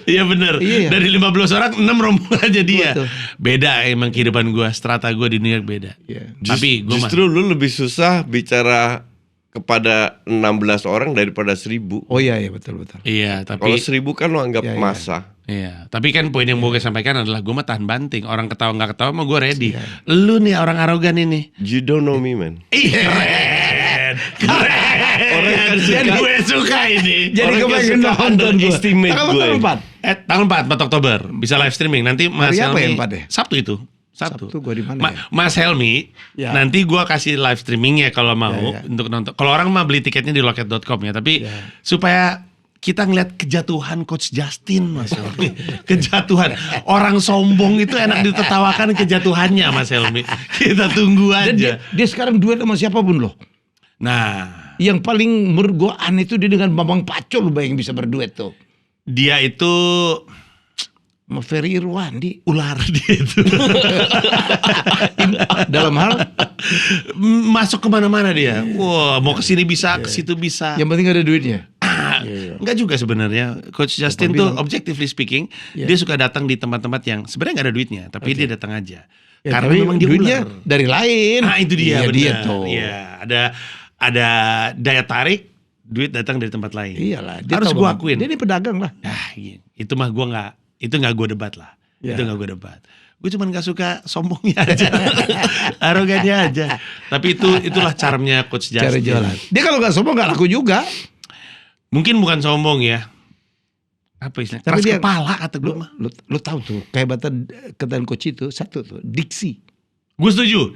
Iya bener. Iya. Dari 15 orang 6 rombongan aja dia. Betul. Beda emang kehidupan gue. Strata gue di New York beda. Iya. Tapi gue mah Justru lu lebih susah bicara kepada 16 orang daripada 1000. Oh iya betul. iya tapi Kalau 1000 kan lo anggap Iya, iya. masa. iya, tapi kan poin yang mau gue sampaikan adalah gue mah tahan banting. Orang ketawa nggak ketawa mah gue ready. Lu nih orang arogan ini. You don't know me, man. Ih, keren. Orang kan suka- Jadi gue suka ini. Jadi Orang kepengen suka nonton gue. underestimate Tanggal gue. berapa, Pak? Tanggal 4 Oktober bisa live streaming. Nanti Mas Hari apa Helmi ya, 4 ya? Sabtu itu. Sabtu Sabtu gua di mana ya? Mas Helmi, Ya. nanti gua kasih live streamingnya kalau mau Ya. untuk nonton. Kalau orang mah beli tiketnya di loket.com ya, tapi supaya kita ngeliat kejatuhan Coach Justin, Mas Helmi. Kejatuhan. Orang sombong itu enak ditertawakan kejatuhannya, Mas Helmi. Kita tunggu Dan aja. dia sekarang duet sama siapapun loh. Nah, Yang paling menurut gue aneh itu dia dengan Bambang Pacul, lu bayang bisa berduet tuh. dia itu Sama Ferry Irwandi. ular dia itu. Dalam hal Masuk kemana-mana dia. Wah, mau kesini bisa, ke situ bisa. yang penting ada duitnya. Enggak juga sebenarnya. Coach Justin tuh objectively speaking, dia suka datang di tempat-tempat yang sebenarnya nggak ada duitnya, tapi dia datang aja. Ya, Karena tapi memang dia duitnya ular. dari lain. Ah itu dia, Iya, benar. dia tuh. Iya, ada daya tarik, duit datang dari tempat lain. Iyalah, dia Harus tahu gua banget. akuin. Dia ini pedagang lah. Iya. Itu mah gua nggak, itu nggak gua debat lah. Ya. Itu nggak gua debat. Gue cuma nggak suka sombongnya aja, arogannya aja. Tapi itulah charmnya Coach Justin. Cara jualan. Dia kalau nggak sombong nggak laku juga. Mungkin bukan sombong ya. Apa istilahnya? Tapi Keras dia- kepala kata gue mah. Lu tahu tuh kehebatan ketan coach itu satu tuh diksi. Gue setuju.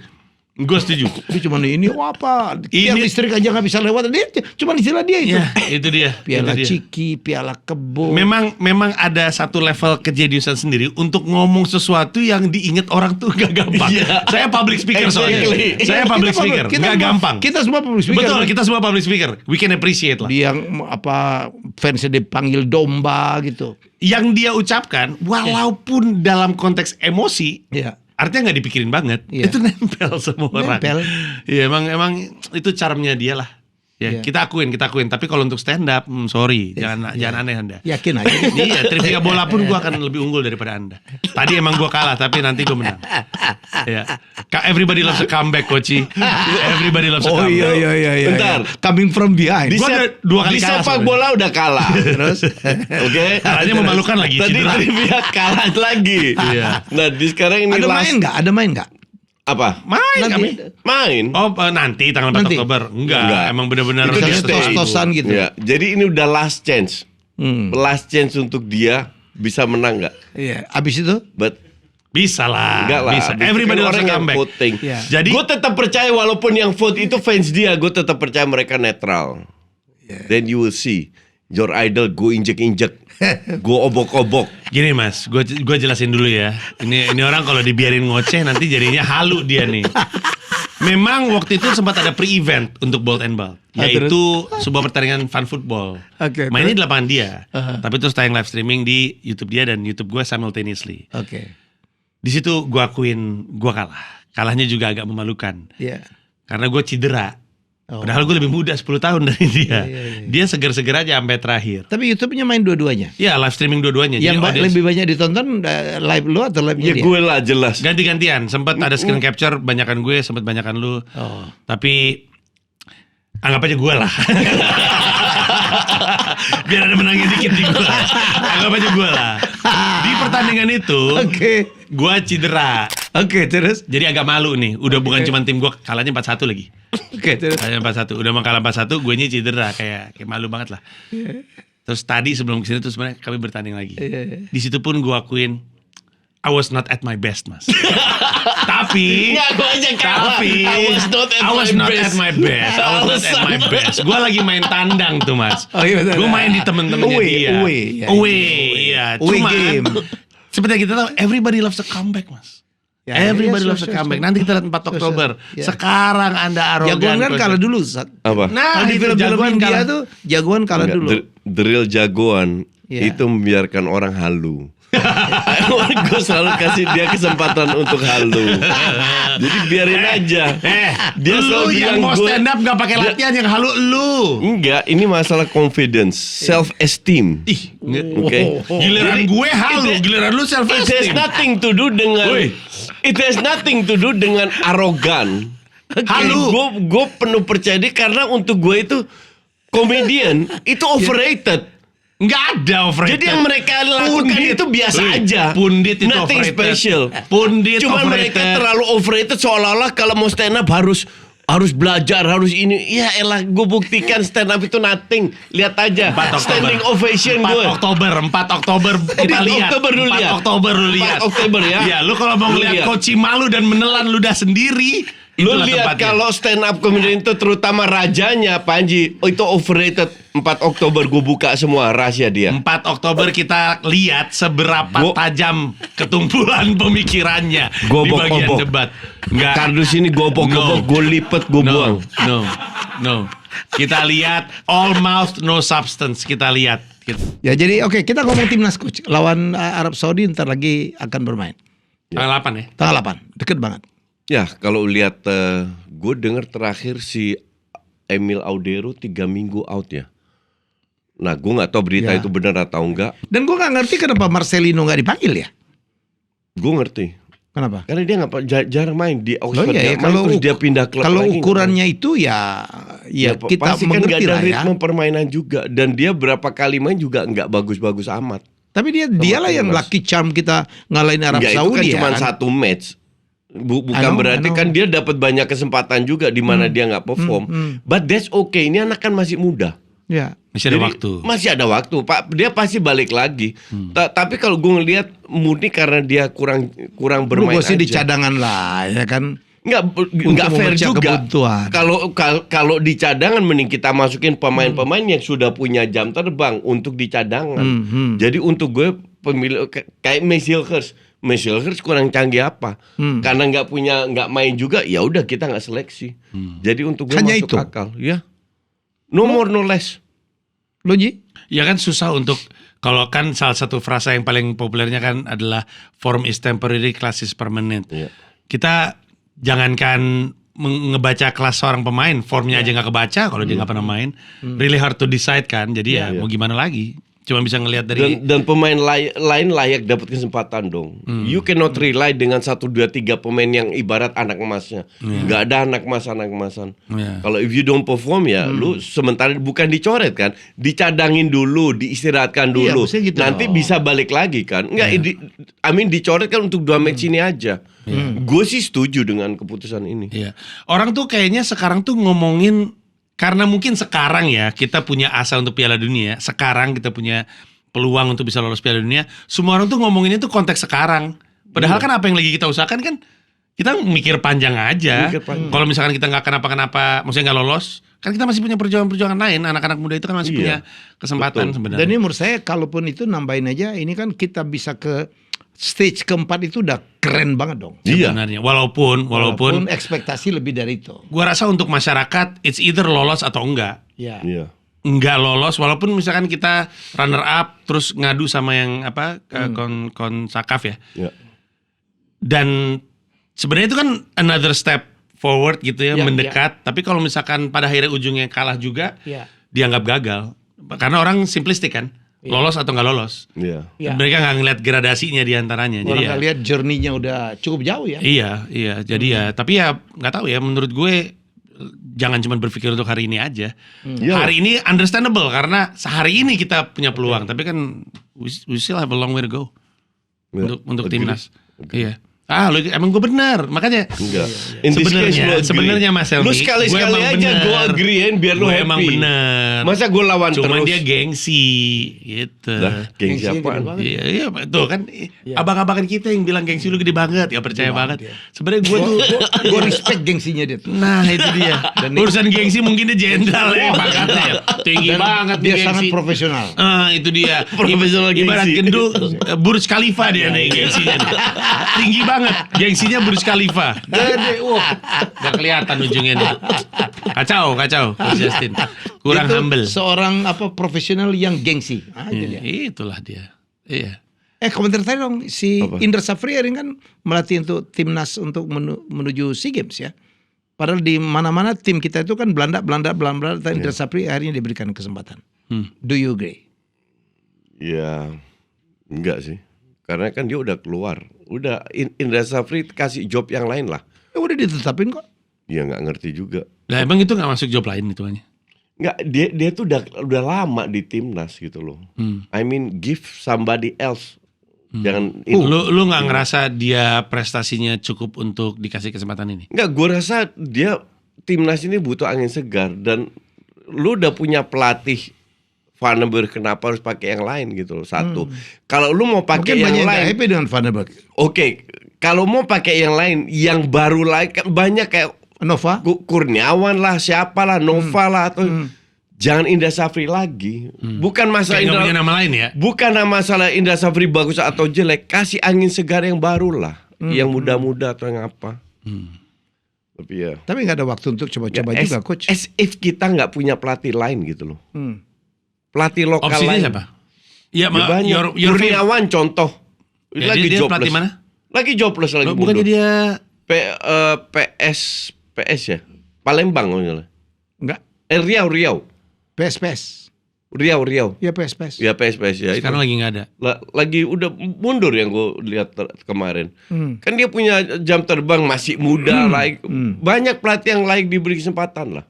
Dia cuma ini apa? Yang Ini- listrik aja nggak bisa lewat. Dia cuma istilah dia itu. Ya, itu dia. Piala itu dia. ciki, piala kebo. Memang ada satu level kejeniusan sendiri untuk ngomong sesuatu yang diingat orang tuh gak gampang. Saya public speaker soalnya. Exactly. Saya public speaker, gak gampang. Kita semua public speaker. Betul, kita semua public speaker. We can appreciate lah. Dia yang apa fansnya dipanggil domba gitu. Yang dia ucapkan, walaupun dalam konteks emosi, Iya. artinya nggak dipikirin banget. Iya. Itu nempel semua orang. Nempel. Iya, emang itu charmnya dia lah. Ya, Iya. kita akuin. Tapi kalau untuk stand up, sorry, jangan aneh Anda. Yakin aja. Iya, trivia bola pun gue akan lebih unggul daripada Anda. Tadi emang gue kalah, tapi nanti gue menang. Ya. Everybody loves a comeback, Coach. Everybody loves a Oh comeback. iya. Bentar. Coming from behind. Gua ada 2 kali di kalah sepak sebenarnya. bola udah kalah. Terus, oke. Caranya memalukan lagi. Tadi cedera. trivia kalah lagi. Iya. Nah, di sekarang ini Ada main nggak? Apa? Main Nanti. kami. Main. Oh nanti tanggal 4 Nanti. Oktober. Enggak, Enggak. emang benar-benar Itu Dia dia stay. tos-tosan gitu. Ya, jadi ini udah last chance. Last chance untuk dia bisa menang nggak? Iya. Abis itu? But bisa lah. enggak lah. Bisa. Abis itu Everybody kan loves a orang yang comeback. voting. Iya. Jadi Gue tetap percaya walaupun yang vote itu fans dia, gue tetap percaya mereka netral. Then you will see your idol gue injek-injek, gue obok-obok. gini Mas, gue jelasin dulu ya. Ini orang kalau dibiarin ngoceh nanti jadinya halu dia nih. Memang waktu itu sempat ada pre-event untuk Bold and Bald, yaitu sebuah pertandingan fun football. Oke, Mainnya terus? di lapangan dia, tapi terus tayang live streaming di YouTube dia dan YouTube gue simultaneously. Oke. Di situ gue akuin gue kalah. Kalahnya juga agak memalukan Iya. karena gue cedera. Oh. Padahal gue lebih muda 10 tahun dari dia. Iya. Dia seger-seger aja sampai terakhir. Tapi YouTube-nya main dua-duanya. Ya live streaming dua-duanya. Yang Jadi audience- lebih banyak ditonton live lu atau live Ya dia? gue lah jelas. ganti-gantian. Sempat ada screen capture, banyakan gue, sempat banyakan lu. Oh. Tapi anggap aja gue lah. Biar ada menangnya dikit di gue. Anggap aja gue lah. Di pertandingan itu, Oke. gue cedera. Oke, terus? Jadi agak malu nih. Udah bukan cuma tim gue, kalahnya 4-1 lagi. Oke, terus. Kalahnya 4-1. Udah mau kalah 4-1, gue cedera. Kayak malu banget lah. Terus tadi sebelum kesini tuh sebenarnya kami bertanding lagi. Iya. Di situ pun gue akuin I was not at my best, Mas. Tapi Nggak, gua aja kalah. Tapi I was not at I was my not best. at my best. I was not at my best. Gue lagi main tandang tuh, Mas. Oh, iya, betul. Gue main di temen-temennya Away, dia. away, ya, Iya. Away Cuma game. seperti yang kita tahu, everybody loves a comeback, Mas. Ya, Everybody iya, loves a sure, comeback. sure. Nanti kita lihat 4 Oktober. Ya. Sekarang Anda arogan. Jagoan kan Coach. kalah dulu. Sat. Apa? Nah, Kalau di itu film-film jagoan India kalah. tuh jagoan kalah Enggak, dulu. the real jagoan Iya. itu membiarkan orang halu. Gue selalu kasih dia kesempatan untuk halu. Jadi biarin aja. Dia selalu lu yang bilang mau gua- stand up gak pakai Dia- latihan, yang halu lu. Enggak, ini masalah confidence, self esteem. Ih, Oke. giliran gue halu, giliran lu self It has esteem. nothing to do dengan Woi. It has nothing to do dengan arogan. Halu. Gue penuh percaya dia karena untuk gue itu komedian itu overrated. Nggak ada overrated. Jadi yang mereka lakukan Pundit. itu biasa Woi, aja. Pundit itu Nothing overrated. special. Pundit Cuma overrated. mereka terlalu overrated seolah-olah kalau mau stand up harus belajar, harus ini. Ya elah, gue buktikan stand up itu nothing. Lihat aja. 4 Oktober. Standing ovation 4 gue. Oktober kita lihat. Oktober lu 4 lihat. Oktober lu 4 lihat. Oktober ya. Iya, lu kalau mau Lu ngeliat lihat. Koci malu dan menelan ludah sendiri, Lu itulah lihat tempatnya. kalau stand up comedian itu terutama rajanya Panji, oh itu overrated. 4 Oktober gue buka semua rahasia dia. 4 Oktober kita lihat seberapa Gua- tajam ketumpulan pemikirannya di bagian Gobok-gobok. debat. Enggak. Kardus ini gobok-gobok, No. gue lipet, gue buang. No. Kita lihat all mouth no substance. Kita lihat. Ya jadi oke, kita ngomong timnas coach lawan Arab Saudi ntar lagi akan bermain. Tanggal 8 ya. Tanggal 8, deket banget. Ya kalau lihat gue dengar terakhir si Emil Audero 3 minggu out ya. Nah gue nggak tahu berita Ya. itu benar atau enggak. Dan gue nggak ngerti kenapa Marcelino nggak dipanggil ya? Gue ngerti. Kenapa? Karena dia nggak jarang main di Oh Oxford. iya, ya, dia main, terus dia pindah klub kalau lagi, nggak ukurannya itu ya kita pasti kan nggak mengerti ada lah ya. ritme permainan juga. Dan dia berapa kali main juga nggak bagus-bagus amat. Tapi dialah yang timnas. lucky charm kita ngalahin Arab Enggak, itu kan Saudi cuma ya. satu match. Bukan I know, berarti I know. kan dia dapat banyak kesempatan juga di mana dia nggak perform. But that's okay. Ini anak kan masih muda. Ya. Masih ada Jadi, waktu. Masih ada waktu, Pak. Dia pasti balik lagi. Tapi kalau gue ngelihat murni karena dia kurang bermain Gue sih aja. di cadangan lah ya kan. Nggak fair memecah juga. kebuntuan. Kalau di cadangan mending kita masukin pemain-pemain yang sudah punya jam terbang untuk di cadangan. Jadi untuk gue pemilih kayak Messi-Hilgers kurang canggih apa? Karena nggak main juga, ya udah kita nggak seleksi. Jadi untuk gue Hanya masuk itu? akal, ya. No more no less. Lo Ji? Ya kan susah untuk, kalau kan salah satu frasa yang paling populernya kan adalah form is temporary, class is permanent. Iya. Kita jangankan ngebaca kelas seorang pemain, formnya aja nggak kebaca kalau dia nggak pernah main. Really hard to decide kan. Jadi ya mau gimana lagi? Cuma bisa ngelihat dari Dan pemain lain layak dapat kesempatan dong. You cannot rely dengan 1, 2, 3 pemain yang ibarat anak emasnya. Nggak ada anak emasan. Iya. Kalau if you don't perform ya lu sementara bukan dicoret kan, dicadangin dulu, diistirahatkan Iya, dulu. maksudnya gitu Nanti dong. bisa balik lagi kan. Enggak dicoret kan untuk 2 match ini aja. gue sih setuju dengan keputusan ini. Iya. Orang tuh kayaknya sekarang tuh ngomongin karena mungkin sekarang ya kita punya asa untuk Piala Dunia. Sekarang kita punya peluang untuk bisa lolos Piala Dunia. Semua orang tuh ngomongin itu konteks sekarang. Padahal kan apa yang lagi kita usahakan kan kita mikir panjang aja. Kalau misalkan kita nggak kenapa-kenapa, maksudnya nggak lolos, kan kita masih punya perjuangan-perjuangan lain. Anak-anak muda itu kan masih punya kesempatan sebenarnya. Dan ini menurut saya kalaupun itu nambahin aja, ini kan kita bisa ke stage keempat itu udah keren banget dong. Sebenarnya. Walaupun ekspektasi lebih dari itu. gua rasa untuk masyarakat it's either lolos atau enggak. Ya. Iya. Enggak lolos walaupun misalkan kita runner up terus ngadu sama yang apa kon Sakaf ya. Iya. Dan sebenarnya itu kan another step forward gitu ya, Ya, mendekat. Tapi kalau misalkan pada akhirnya ujungnya kalah juga, Ya. dianggap gagal. Karena orang simplistik kan, lolos atau nggak lolos. Iya. Ya. Mereka nggak ngeliat gradasinya di antaranya. Orang Jadi ya, nggak lihat journey-nya udah cukup jauh ya. iya. Jadi ya, tapi ya nggak tahu ya. Menurut gue jangan cuma berpikir untuk hari ini aja. Iya. Hari ini understandable karena sehari ini kita punya peluang. Tapi kan we still have a long way to go Iya. untuk Agree. timnas. Iya. Lu emang gue benar, makanya Enggak. In this case, lu agree. sebenarnya Mas Helmi, lu sekali-sekali aja gue agreein biar lu gue happy. emang bener. Masa gue lawan Cuman terus? dia gengsi gitu. Lah, gengsi Gengsinya apaan? gede banget. Iya, betul kan. Abang-abangan kita yang bilang gengsi lu gede banget, ya percaya banget. Sebenarnya gue tuh, Gue respect gengsinya dia tuh. nah itu dia. Urusan gengsi mungkin dia jenderal ya, pangkatnya ya. Tinggi banget Dia nih sangat gengsi. profesional. Itu dia. Profesional Ibarat gengsi. gendut Burj Khalifa dia nih gengsinya nih. Tinggi banget gengsinya Burj Khalifa. Gede, gak kelihatan ujungnya nih. Kacau Coach Justin. Kurang Itu humble. seorang profesional yang gengsi. Aja dia. Itulah dia. Iya. Komentar tadi dong, si Apa? Indra Safri kan melatih untuk timnas untuk menuju SEA Games ya. Padahal di mana-mana tim kita itu kan Belanda, Indra Safri akhirnya diberikan kesempatan. Do you agree? Ya, enggak sih. Karena kan dia udah keluar. Udah Indra Safri kasih job yang lain lah. Udah ditetapin kok. Dia nggak ngerti juga. Lah emang itu gak masuk job lain hitungannya? Nggak, dia tuh udah lama di timnas gitu loh. I mean, give somebody else. Jangan Lu gak ngerasa dia prestasinya cukup untuk dikasih kesempatan ini? Enggak, gue rasa dia timnas ini butuh angin segar dan lu udah punya pelatih Vandenberg, kenapa harus pakai yang lain gitu loh. Satu. Kalau lu mau pakai Mungkin yang banyak lain, happy dengan Vandenberg. oke. Kalau mau pakai yang lain, yang baru lagi kan banyak kayak Nova. Kurniawan lah, siapalah, Nova lah atau jangan Indra Safri lagi. Bukan masalah Kayak gak punya Indra, nama lain ya? bukan masalah Indra Safri bagus atau jelek, kasih angin segar yang baru lah, yang muda-muda atau yang apa. Tapi ya. Tapi nggak ada waktu untuk coba-coba juga, coach. As if kita nggak punya pelatih lain gitu loh. Pelatih lokal Opsinya lain. siapa? Ya, Ya banyak. Kurniawan contoh. Itu Ya, lagi dia jobless. pelatih mana? Lagi jobless lagi. Bukannya mundur. dia PS ya. Palembang maksudnya. Enggak. Riau. PS. Riau. Ya PS. Ya PS ya. Itu. sekarang lagi gak ada. Lagi udah mundur yang gue lihat kemarin. Kan dia punya jam terbang masih muda, laik. Banyak pelatih yang laik diberi kesempatan lah.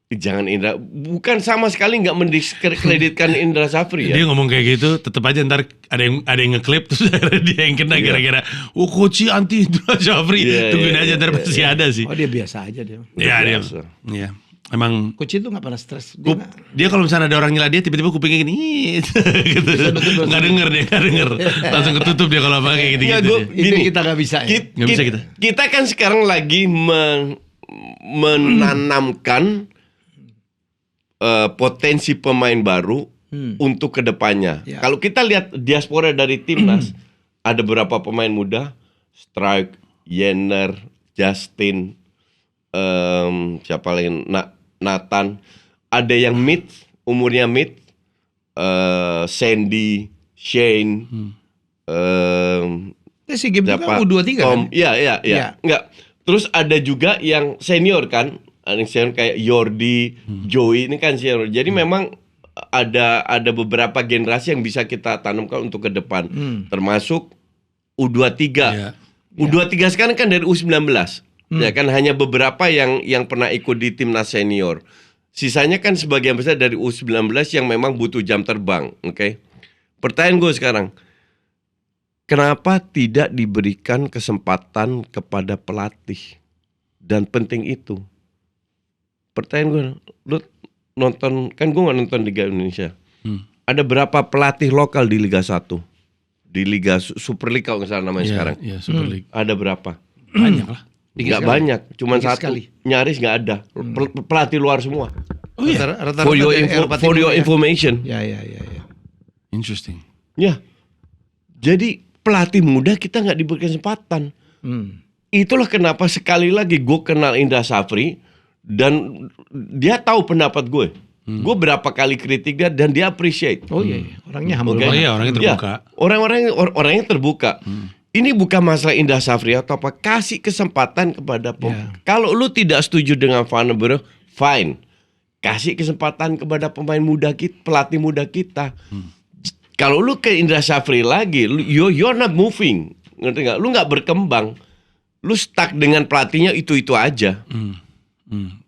Jangan Indra, bukan sama sekali nggak mendiskreditkan Indra Safri ya. Dia ngomong kayak gitu, tetap aja ntar ada yang ngeklip terus akhirnya dia yang kena gara-gara coach anti Indra Safri. Iya, Tungguin iya, aja ntar pasti ada sih. Oh dia biasa aja dia. Iya dia. biasa. Iya. Emang Coach itu nggak pernah stres. Dia nggak- dia kalau misalnya ada orang nyela dia tiba-tiba kupingnya gini gitu. Nggak denger dia, nggak denger. Langsung ketutup dia kalau pakai gitu-gitu. Nggak, gua- dia. itu Gini. kita nggak bisa ya. Nggak bisa kita. Kita kan sekarang lagi menanamkan potensi pemain baru untuk kedepannya. Ya. Kalau kita lihat diaspora dari timnas, ada beberapa pemain muda, Strike, Jenner, Justin, siapa lagi, Nathan. Ada yang mid, umurnya mid, Sandy, Shane, Si game itu siapa? kan U23 Tom, kan? iya. Iya. Enggak. Terus ada juga yang senior kan, ada yang senior kayak Jordi, Joey ini kan senior. Jadi memang ada beberapa generasi yang bisa kita tanamkan untuk ke depan, termasuk U23. Iya. U23 sekarang kan dari U19. Ya kan hanya beberapa yang pernah ikut di timnas senior. Sisanya kan sebagian besar dari U19 yang memang butuh jam terbang, oke? Pertanyaan gue sekarang, kenapa tidak diberikan kesempatan kepada pelatih? Dan penting itu. Pertanyaan gue, lu nonton, kan gue gak nonton Liga Indonesia. Ada berapa pelatih lokal di Liga 1? Di Liga Super League kalau nggak salah namanya sekarang. Iya, Super League. Ada berapa? Banyak lah. Nggak banyak, cuma Tiga satu. sekali. Nyaris nggak ada. Pelatih luar semua. Oh iya. Rata-rata For your, dari Eropa for Timur your ya. information. Ya. Interesting. Ya. Jadi pelatih muda kita nggak diberi kesempatan. Itulah kenapa sekali lagi gue kenal Indra Safri dan dia tahu pendapat gue. Gue berapa kali kritik dia dan dia appreciate. Oh iya, orangnya humble Oke. Oh banget. iya, orangnya terbuka. Ya, orang yang terbuka. Ini bukan masalah Indra Safri atau apa. Kasih kesempatan kepada Kalau lu tidak setuju dengan Van den Burg, fine. Kasih kesempatan kepada pemain muda kita, pelatih muda kita. Kalau lu ke Indra Safri lagi, you're not moving. Ngerti nggak? Lu nggak berkembang. Lu stuck dengan pelatihnya itu aja.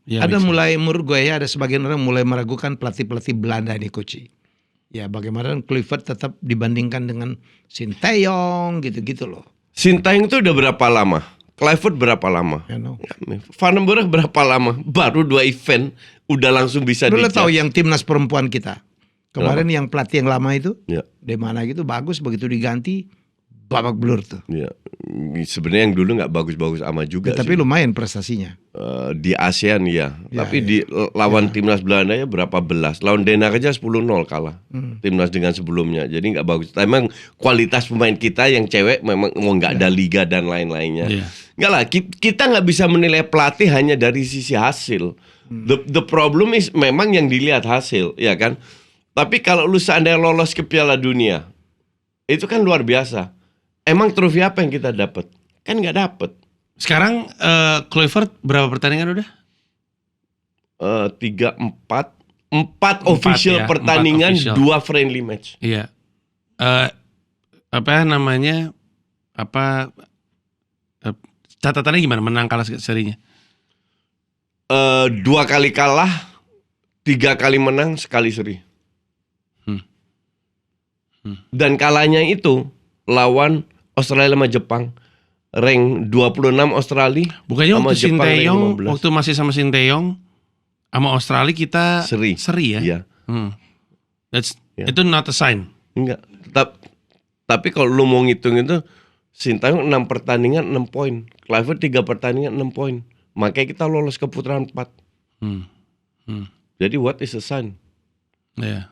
Ya, Ada mulai menurut gue ya, ada sebagian orang mulai meragukan pelatih-pelatih Belanda nih Coach. Ya bagaimana Kluivert tetap dibandingkan dengan Sinteyong gitu-gitu loh. Sintayong itu udah berapa lama? Kluivert berapa lama? You know. Van den Burg berapa lama? Baru 2 event udah langsung bisa Lu dijudge. tahu yang timnas perempuan kita kemarin yang pelatih yang lama itu, Ya. di mana gitu bagus, begitu diganti babak belur tuh. Ya, sebenarnya yang dulu nggak bagus-bagus amat juga Ya, tapi sih. lumayan prestasinya. Di ASEAN ya. Tapi di lawan timnas Belanda ya berapa belas. Lawan Denmark aja 10-0 kalah. Timnas dengan sebelumnya. Jadi nggak bagus. Tapi memang kualitas pemain kita yang cewek memang mau nggak ada liga dan lain-lainnya. Iya. Nggak lah, kita nggak bisa menilai pelatih hanya dari sisi hasil. The problem is memang yang dilihat hasil, ya kan? Tapi kalau lu seandainya lolos ke Piala Dunia, itu kan luar biasa. Emang trofi apa yang kita dapat? Kan nggak dapat. Sekarang Kluivert berapa pertandingan udah? 3, 4 official ya, pertandingan, 4 official. 2 friendly match. Iya. Apa namanya? Catatannya gimana? Menang kalah serinya? 2 kali kalah, 3 kali menang, sekali seri. Dan kalahnya itu lawan Australia sama Jepang. Rank 26 Australia. Bukannya sama waktu Jepang rank Sinteyong, 15. waktu masih sama Sinteyong, sama Australia kita Seri. ya? Iya. Itu not a sign. Enggak. Tapi kalau lu mau ngitung itu, Sintayong 6 pertandingan 6 poin. Kluivert 3 pertandingan 6 poin. Makanya kita lolos ke putaran 4. Jadi what is a sign? Iya.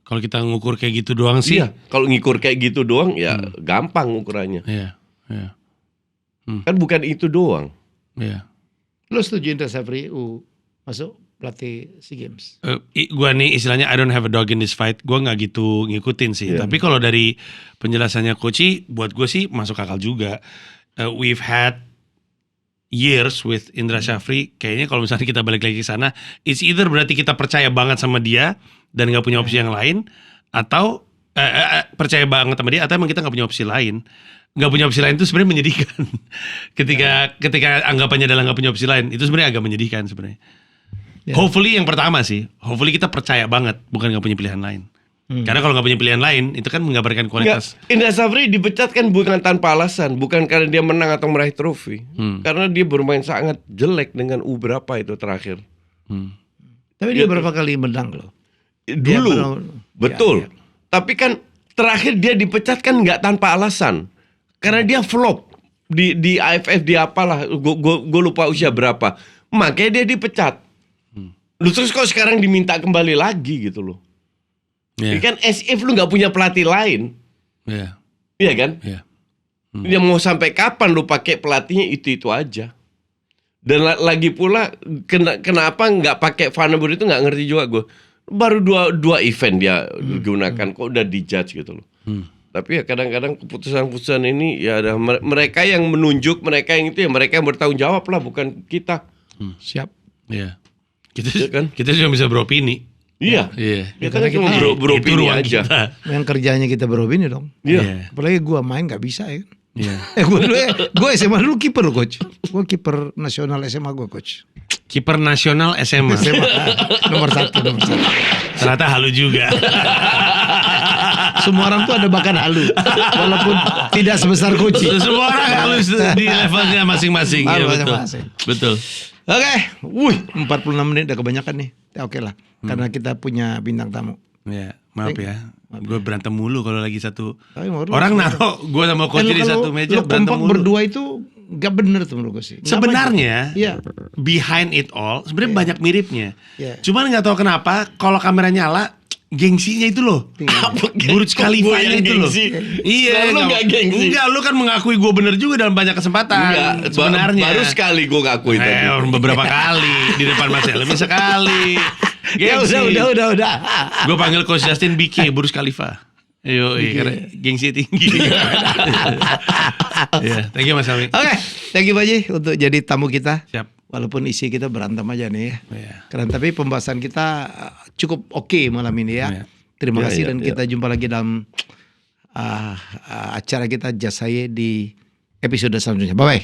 Kalau kita ngukur kayak gitu doang sih. Iya, kalau ngikur kayak gitu doang ya gampang ukurannya. Iya. Kan bukan itu doang. Iya. Lo setuju Indra Safri masuk pelatih SEA Games? Gua nih istilahnya I don't have a dog in this fight. Gua nggak gitu ngikutin sih. Tapi kalau dari penjelasannya Coach, buat gue sih masuk akal juga. We've had years with Indra Safri. Kayaknya kalau misalnya kita balik lagi ke sana, it's either berarti kita percaya banget sama dia dan nggak punya opsi yang lain, atau percaya banget sama dia, atau emang kita nggak punya opsi lain. Nggak punya opsi lain itu sebenarnya menyedihkan. ketika anggapannya adalah nggak punya opsi lain, itu sebenarnya agak menyedihkan sebenarnya. Hopefully yang pertama sih, hopefully kita percaya banget, bukan nggak punya pilihan lain. Karena kalau nggak punya pilihan lain, itu kan menggambarkan kualitas. Indra Safri dipecat kan bukan tanpa alasan, bukan karena dia menang atau meraih trofi, karena dia bermain sangat jelek dengan berapa itu terakhir. Tapi dia berapa kali menang loh. Dulu, betul. Tapi kan terakhir dia dipecat kan nggak tanpa alasan, karena dia flop di AFF, di apalah, gue lupa usia berapa, makanya dia dipecat. Lu terus kok sekarang diminta kembali lagi gitu loh. Iya. Kan as if lu nggak punya pelatih lain, Iya. iya kan? Iya. Ya mau sampai kapan lu pakai pelatihnya itu aja. Dan lagi pula kenapa nggak pakai Van den Burg itu nggak ngerti juga gue. Baru dua event dia gunakan kok udah dijudge gitu loh. Tapi ya kadang-kadang keputusan-keputusan ini ya ada mereka yang menunjuk, mereka yang itu ya mereka yang bertanggung jawab lah, bukan kita. Siap. Iya. Iya kan? Kita cuma bisa beropini. Iya. Iya. Kita kan cuma beropini ruang aja. kita. Yang kerjanya kita beropini dong. Iya. Apalagi gua main nggak bisa ya. Iya. Gue SMA dulu kiper Coach. Gue kiper nasional SMA gue Coach. Kiper nasional SMA. SMA nomor 1. Ternyata halu juga. semua orang tuh ada bakat halu, walaupun tidak sebesar Coach. Semua orang halus di levelnya masing-masing. Ya, betul. Masing-masing. Betul. Oke, 46 menit udah kebanyakan nih. Ya, oke lah, karena kita punya bintang tamu. Ya, maaf ya. Gue berantem mulu kalau lagi satu. Orang naruh gue sama Coach di satu meja berantem kompak mulu. berdua itu gak bener tuh menurut gue sih. Sebenarnya, Iya. behind it all, sebenarnya banyak miripnya. Iya. Cuman nggak tahu kenapa, kalau kamera nyala, gengsinya itu loh. Burj Khalifanya itu loh. Iya, Lu nggak gengsi. Enggak, lu kan mengakui gue bener juga dalam banyak kesempatan. Enggak, Sebenarnya. baru sekali gue ngakui tadi. Beberapa kali di depan Mas Helmi sekali. Ya udah. Gue panggil Coach Justin BK Burj Khalifa. Yo, karena gengsi tinggi. Ya, thank you Mas Helmi. Oke, thank you Pak Haji untuk jadi tamu kita. Siap. Walaupun isi kita berantem aja nih ya. Iya. Karena tapi pembahasan kita cukup oke malam ini ya. Iya. Terima Iya, kasih iya, dan iya. kita jumpa lagi dalam acara kita Jasaye di episode selanjutnya. Bye bye.